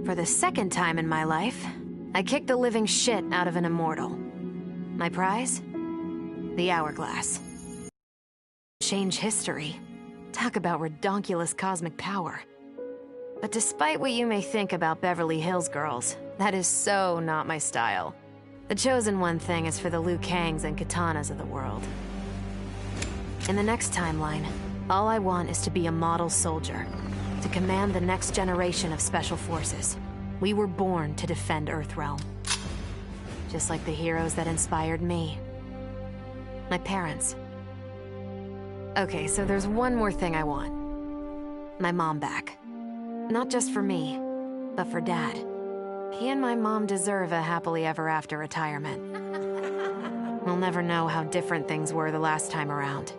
For the second time in my life, I kicked the living shit out of an immortal. My prize? The Hourglass. Change history. Talk about redonkulous cosmic power. But despite what you may think about Beverly Hills girls, that is so not my style. The chosen one thing is for the Liu Kangs and Katanas of the world. In the next timeline, all I want is to be a model soldier, to command the next generation of special forces. We were born to defend Earthrealm. Just like the heroes that inspired me. My parents. Okay, so there's one more thing I want. My mom back. Not just for me, but for Dad. He and my mom deserve a happily ever after retirement. We'll never know how different things were the last time around.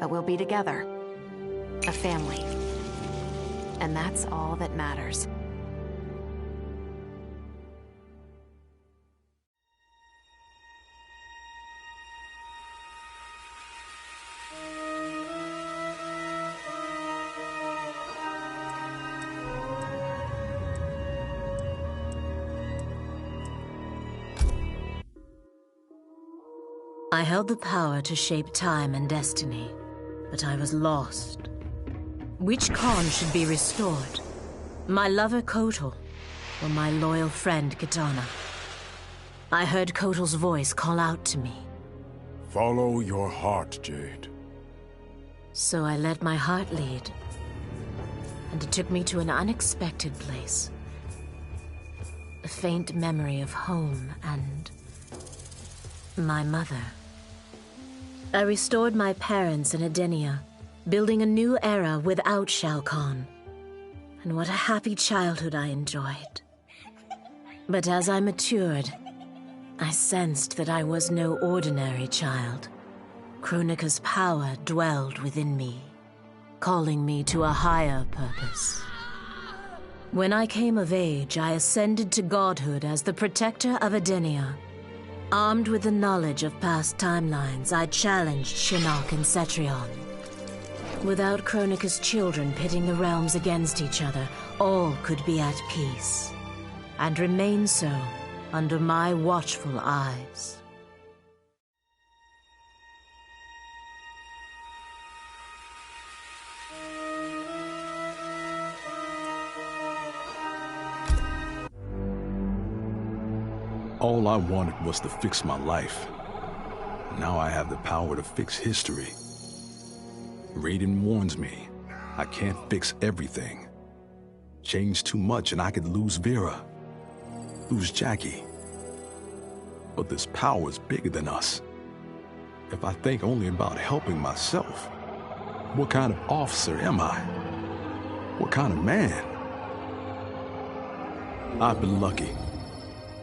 But we'll be together. A family. And that's all that matters. I held the power to shape time and destiny, but I was lost. Which Khan should be restored? My lover Kotal, or my loyal friend Kitana? I heard Kotal's voice call out to me. Follow your heart, Jade. So I let my heart lead, and it took me to an unexpected place. A faint memory of home and my mother. I restored my parents in Edenia, building a new era without Shao Kahn. And what a happy childhood I enjoyed. But as I matured, I sensed that I was no ordinary child. Kronika's power dwelled within me, calling me to a higher purpose. When I came of age, I ascended to godhood as the protector of Edenia. Armed with the knowledge of past timelines, I challenged Shinnok and Cetrion. Without Kronika's children pitting the realms against each other, all could be at peace, and remain so under my watchful eyes. All I wanted was to fix my life. Now I have the power to fix history. Raiden warns me, I can't fix everything. Change too much and I could lose Vera, lose Jackie. But this power is bigger than us. If I think only about helping myself, what kind of officer am I? What kind of man? I've been lucky.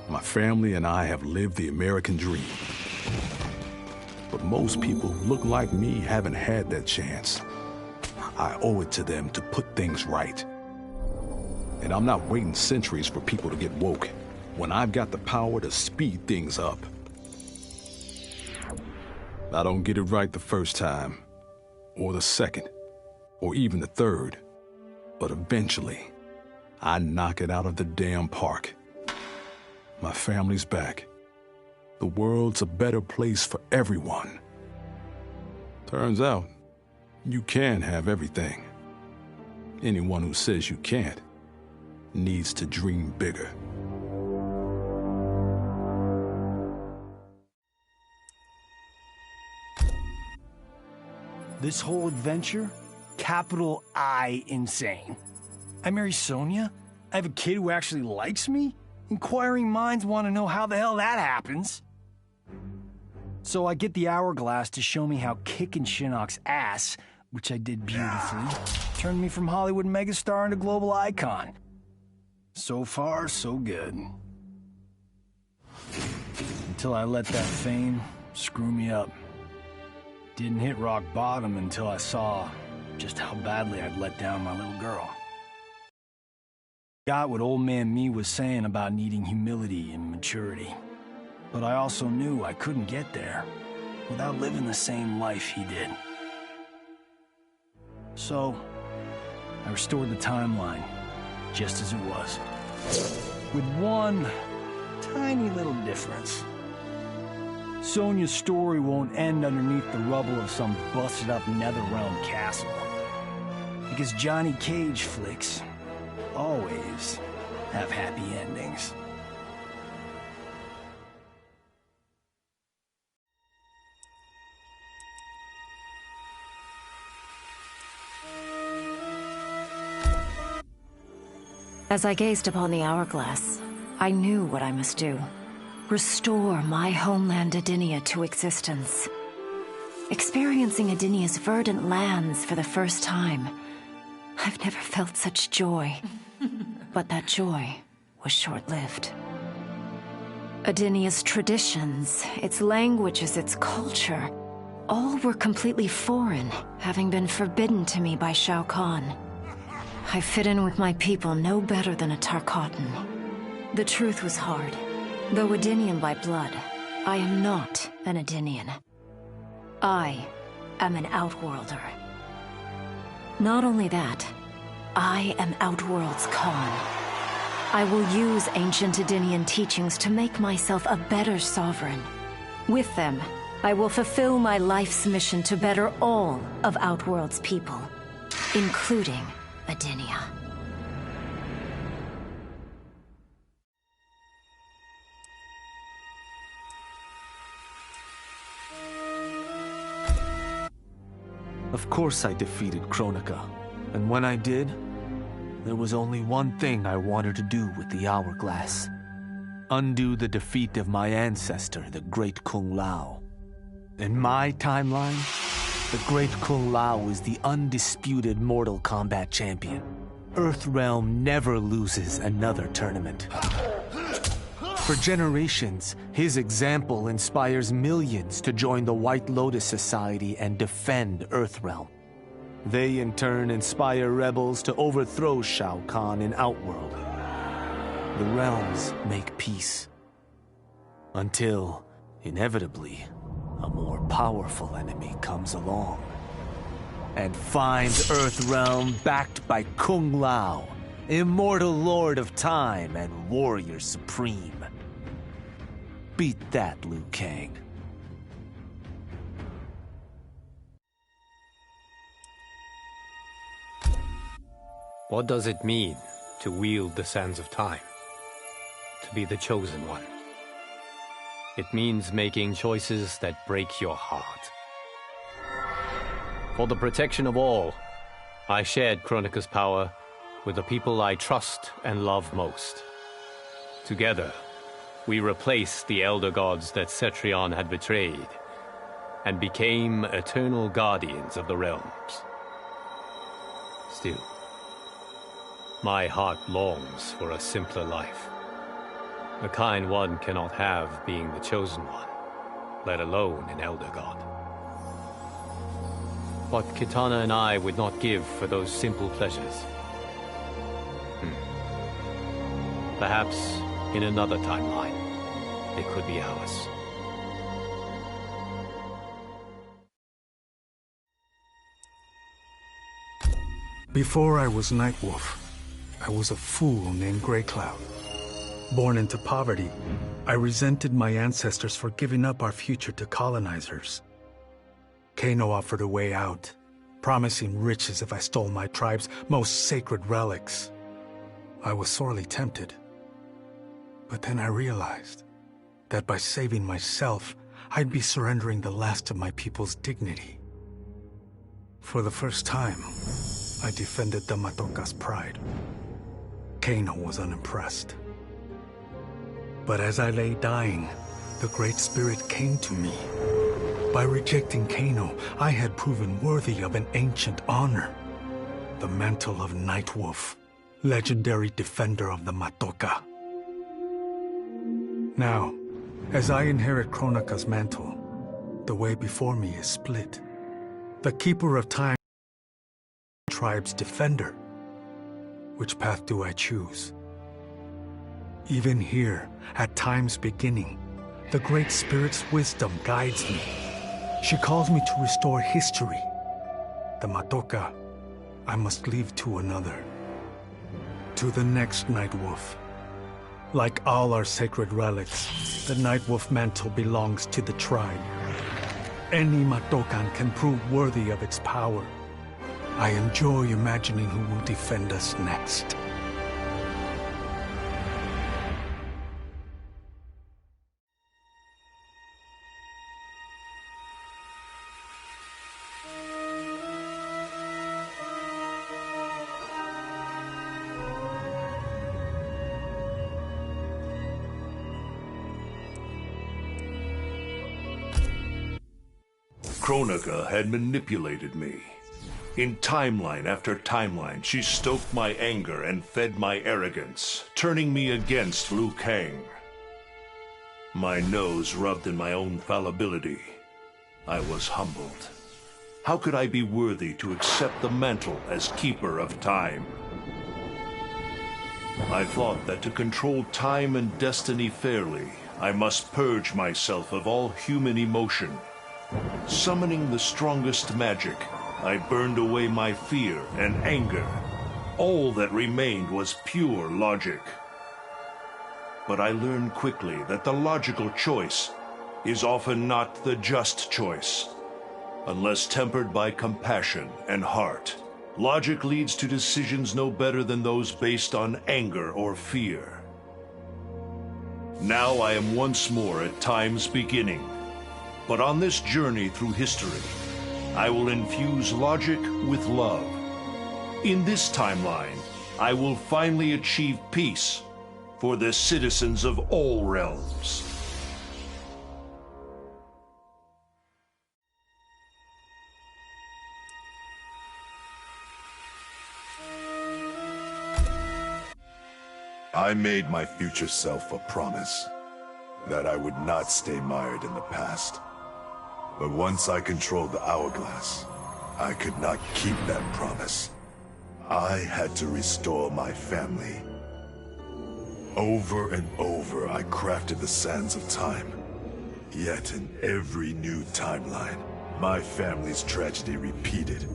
My family and I have lived the American dream. But most people who look like me haven't had that chance. I owe it to them to put things right. And I'm not waiting centuries for people to get woke, when I've got the power to speed things up. I don't get it right the first time, or the second, or even the third. But eventually, I knock it out of the damn park. My family's back. The world's a better place for everyone. Turns out, you can have everything. Anyone who says you can't needs to dream bigger. This whole adventure, capital I insane. I marry Sonya? I have a kid who actually likes me? Inquiring minds want to know how the hell that happens. So I get the Hourglass to show me how kicking Shinnok's ass, which I did beautifully, turned me from Hollywood megastar into global icon. So far, so good. Until I let that fame screw me up. Didn't hit rock bottom until I saw just how badly I'd let down my little girl. Got what old man me was saying about needing humility and maturity. But I also knew I couldn't get there without living the same life he did. So, I restored the timeline just as it was. With one tiny little difference. Sonia's story won't end underneath the rubble of some busted-up Netherrealm castle. Because Johnny Cage flicks always have happy endings. As I gazed upon the hourglass, I knew what I must do. Restore my homeland Edenia to existence. Experiencing Edenia's verdant lands for the first time, I've never felt such joy. But that joy was short-lived. Edenia's traditions, its languages, its culture, all were completely foreign, having been forbidden to me by Shao Kahn. I fit in with my people no better than a Tarkatan. The truth was hard. Though Edenian by blood, I am not an Edenian. I am an Outworlder. Not only that, I am Outworld's Khan. I will use ancient Edenian teachings to make myself a better sovereign. With them, I will fulfill my life's mission to better all of Outworld's people, including Edenia. Of course I defeated Kronika, and when I did, there was only one thing I wanted to do with the hourglass. Undo the defeat of my ancestor, the Great Kung Lao. In my timeline, the Great Kung Lao is the undisputed Mortal Kombat champion. Earthrealm never loses another tournament. For generations, his example inspires millions to join the White Lotus Society and defend Earthrealm. They in turn inspire rebels to overthrow Shao Kahn in Outworld. The realms make peace. Until, inevitably, a more powerful enemy comes along and finds Earthrealm backed by Kung Lao, immortal lord of time and warrior supreme. Beat that, Liu Kang. What does it mean to wield the sands of time? To be the chosen one? It means making choices that break your heart. For the protection of all, I shared Kronika's power with the people I trust and love most. Together, we replaced the elder gods that Cetrion had betrayed, and became eternal guardians of the realms. Still, my heart longs for a simpler life. The kind one cannot have being the chosen one, let alone an elder god. What Kitana and I would not give for those simple pleasures. Perhaps in another timeline, it could be ours. Before I was Nightwolf, I was a fool named Greycloud. Born into poverty, I resented my ancestors for giving up our future to colonizers. Kano offered a way out, promising riches if I stole my tribe's most sacred relics. I was sorely tempted. But then I realized that by saving myself, I'd be surrendering the last of my people's dignity. For the first time, I defended the Matoka's pride. Kano was unimpressed. But as I lay dying, the Great Spirit came to me. By rejecting Kano, I had proven worthy of an ancient honor. The mantle of Nightwolf, legendary defender of the Matoka. Now, as I inherit Kronika's mantle, the way before me is split. The Keeper of Time, tribe's defender. Which path do I choose? Even here, at time's beginning, the Great Spirit's wisdom guides me. She calls me to restore history. The Matoka, I must leave to another. To the next Nightwolf, Like all our sacred relics, the Nightwolf mantle belongs to the tribe. Any Matokan can prove worthy of its power. I enjoy imagining who will defend us next. Kronika had manipulated me. In timeline after timeline, she stoked my anger and fed my arrogance, turning me against Liu Kang. My nose rubbed in my own fallibility. I was humbled. How could I be worthy to accept the mantle as keeper of time? I thought that to control time and destiny fairly, I must purge myself of all human emotion. Summoning the strongest magic, I burned away my fear and anger. All that remained was pure logic. But I learned quickly that the logical choice is often not the just choice. Unless tempered by compassion and heart, logic leads to decisions no better than those based on anger or fear. Now I am once more at time's beginning. But on this journey through history, I will infuse logic with love. In this timeline, I will finally achieve peace for the citizens of all realms. I made my future self a promise that I would not stay mired in the past. But once I controlled the hourglass, I could not keep that promise. I had to restore my family. Over and over, I crafted the sands of time. Yet in every new timeline, my family's tragedy repeated.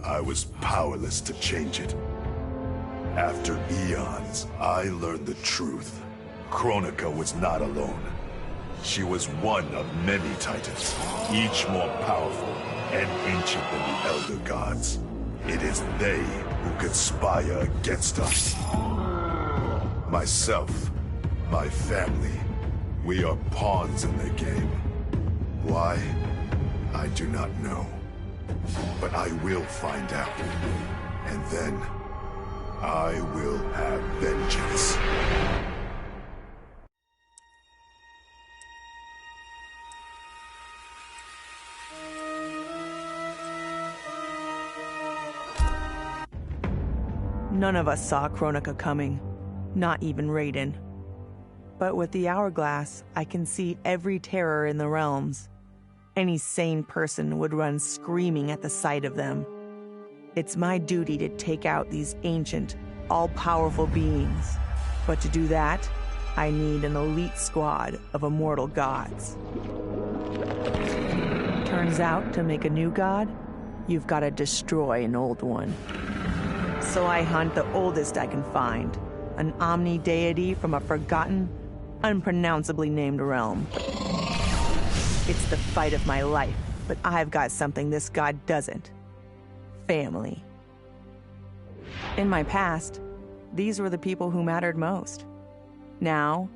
I was powerless to change it. After eons, I learned the truth. Kronika was not alone. She was one of many titans, each more powerful and ancient than the Elder Gods. It is they who conspire against us. Myself, my family, we are pawns in the game. Why? I do not know. But I will find out. And then, I will have vengeance. None of us saw Kronika coming, not even Raiden. But with the hourglass, I can see every terror in the realms. Any sane person would run screaming at the sight of them. It's my duty to take out these ancient, all-powerful beings. But to do that, I need an elite squad of immortal gods. Turns out, to make a new god, you've got to destroy an old one. So I hunt the oldest I can find, an Omni deity from a forgotten, unpronounceably named realm. It's the fight of my life, but I've got something this god doesn't. Family. In my past, these were the people who mattered most. Now,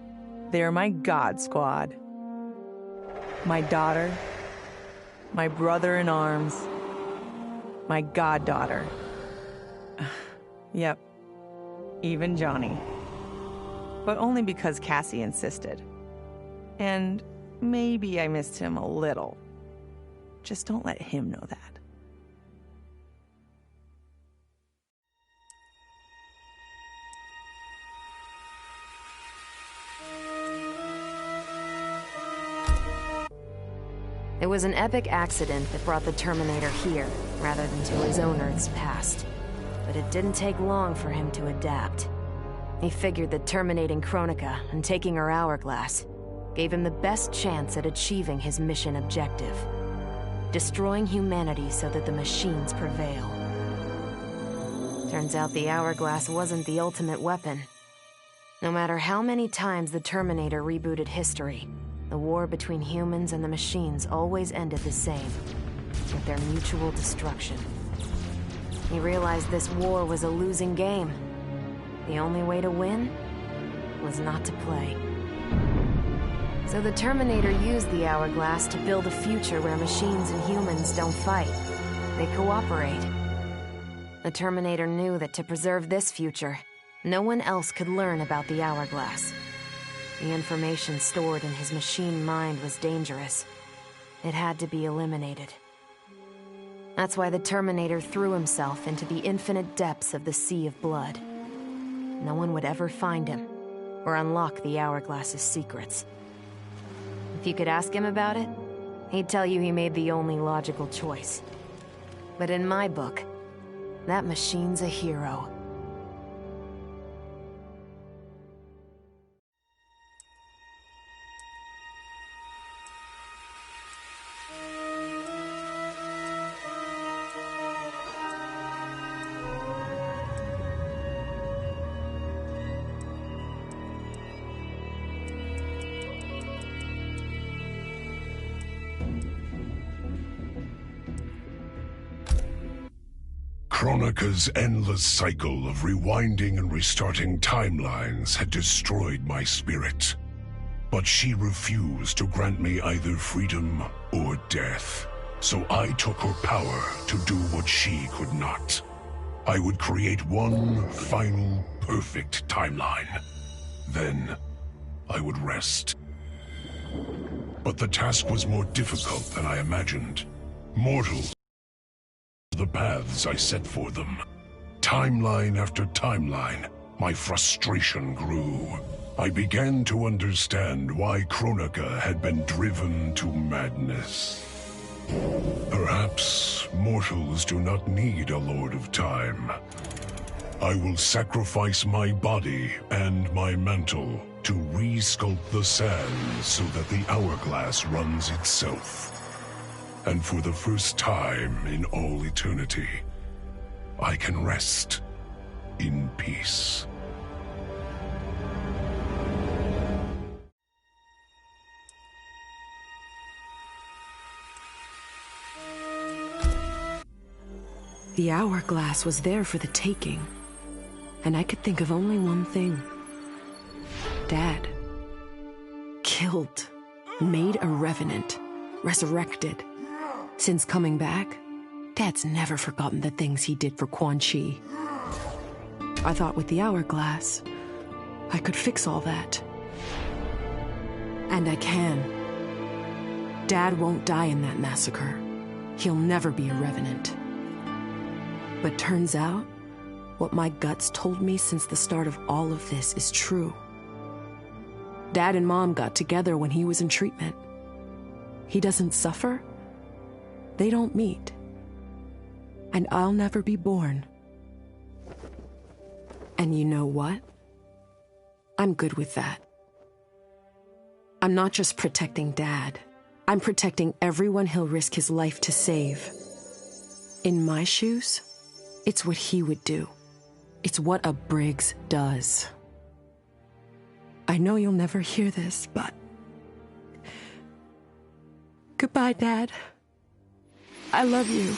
they're my god squad. My daughter, my brother in arms, my goddaughter. Yep, even Johnny. But only because Cassie insisted. And maybe I missed him a little. Just don't let him know that. It was an epic accident that brought the Terminator here, rather than to his own Earth's past. But it didn't take long for him to adapt. He figured that terminating Kronika and taking her hourglass gave him the best chance at achieving his mission objective. Destroying humanity so that the machines prevail. Turns out the hourglass wasn't the ultimate weapon. No matter how many times the Terminator rebooted history, the war between humans and the machines always ended the same, with their mutual destruction. He realized this war was a losing game. The only way to win was not to play. So the Terminator used the Hourglass to build a future where machines and humans don't fight. They cooperate. The Terminator knew that to preserve this future, no one else could learn about the Hourglass. The information stored in his machine mind was dangerous. It had to be eliminated. That's why the Terminator threw himself into the infinite depths of the Sea of Blood. No one would ever find him, or unlock the Hourglass's secrets. If you could ask him about it, he'd tell you he made the only logical choice. But in my book, that machine's a hero. Kronika's endless cycle of rewinding and restarting timelines had destroyed my spirit. But she refused to grant me either freedom or death. So I took her power to do what she could not. I would create one final, perfect timeline. Then, I would rest. But the task was more difficult than I imagined. Mortals the paths I set for them. Timeline after timeline, my frustration grew. I began to understand why Kronika had been driven to madness. Perhaps mortals do not need a Lord of Time. I will sacrifice my body and my mantle to re-sculpt the sands so that the Hourglass runs itself. And for the first time in all eternity, I can rest in peace. The Hourglass was there for the taking, and I could think of only one thing. Dad. Killed. Made a revenant. Resurrected. Since coming back, Dad's never forgotten the things he did for Quan Chi. I thought with the Hourglass, I could fix all that. And I can. Dad won't die in that massacre. He'll never be a revenant. But turns out, what my guts told me since the start of all of this is true. Dad and Mom got together when he was in treatment. He doesn't suffer. They don't meet. And I'll never be born. And you know what? I'm good with that. I'm not just protecting Dad. I'm protecting everyone he'll risk his life to save. In my shoes, it's what he would do. It's what a Briggs does. I know you'll never hear this, but... Goodbye, Dad. I love you.